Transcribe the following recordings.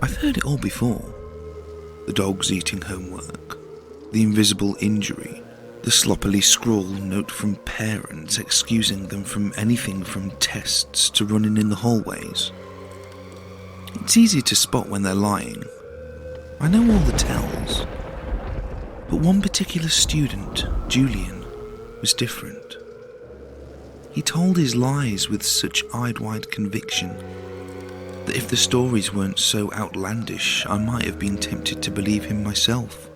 I've heard it all before. The dogs eating homework, the invisible injury, the sloppily scrawled note from parents excusing them from anything from tests to running in the hallways. It's easy to spot when they're lying. I know all the tells. But one particular student, Julian, was different. He told his lies with such eyed-wide conviction that if the stories weren't so outlandish, I might have been tempted to believe him myself.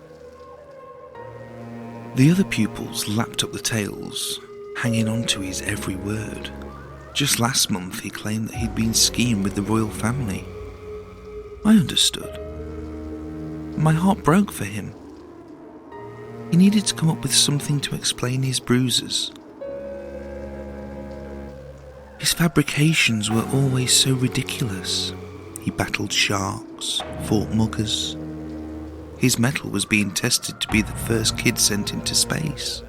The other pupils lapped up the tales, hanging on to his every word. Just last month he claimed that he'd been skiing with the royal family. I understood. My heart broke for him. He needed to come up with something to explain his bruises. His fabrications were always so ridiculous. He battled sharks, fought muggers. His metal was being tested to be the first kid sent into space.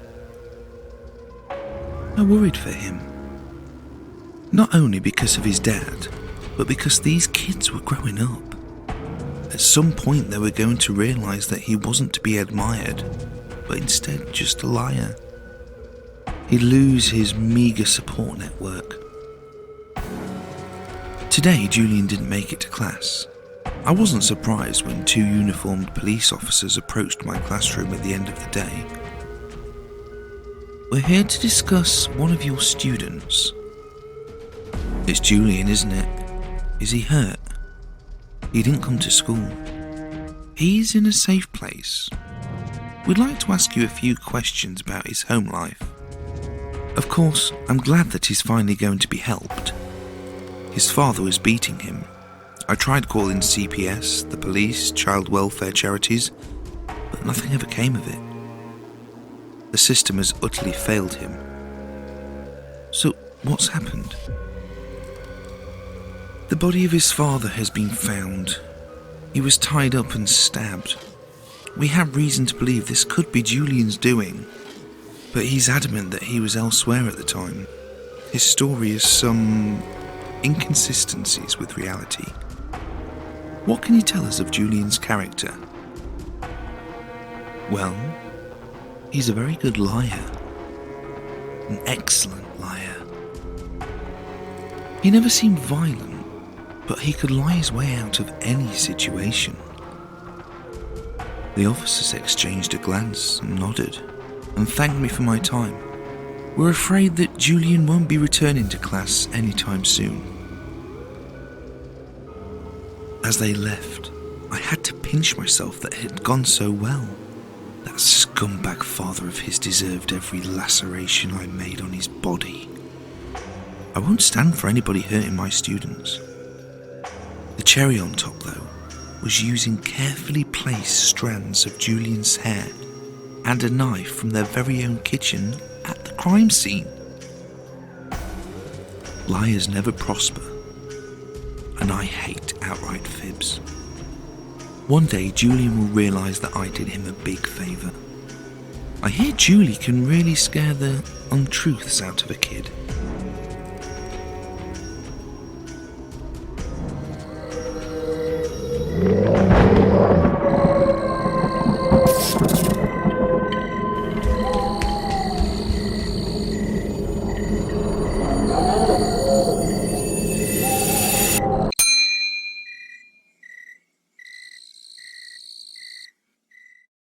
I worried for him. Not only because of his dad, but because these kids were growing up. At some point they were going to realise that he wasn't to be admired, but instead just a liar. He'd lose his meagre support network. Today, Julian didn't make it to class. I wasn't surprised when two uniformed police officers approached my classroom at the end of the day. "We're here to discuss one of your students." "It's Julian, isn't it? Is he hurt?" "He didn't come to school." "He's in a safe place. We'd like to ask you a few questions about his home life. Of course, I'm glad that he's finally going to be helped. His father was beating him. I tried calling CPS, the police, child welfare charities, but nothing ever came of it. The system has utterly failed him." "So, what's happened?" "The body of his father has been found. He was tied up and stabbed. We have reason to believe this could be Julian's doing, but he's adamant that he was elsewhere at the time. His story has some inconsistencies with reality." "What can you tell us of Julian's character?" "Well, he's a very good liar. An excellent liar. He never seemed violent, but he could lie his way out of any situation." The officers exchanged a glance and nodded, and thanked me for my time. "We're afraid that Julian won't be returning to class anytime soon." As they left, I had to pinch myself that it had gone so well. That scumbag father of his deserved every laceration I made on his body. I won't stand for anybody hurting my students. The cherry on top, though, was using carefully placed strands of Julian's hair and a knife from their very own kitchen at the crime scene. Liars never prosper, and I hate outright fibs. One day Julian will realise that I did him a big favour. I hear Julie can really scare the untruths out of a kid.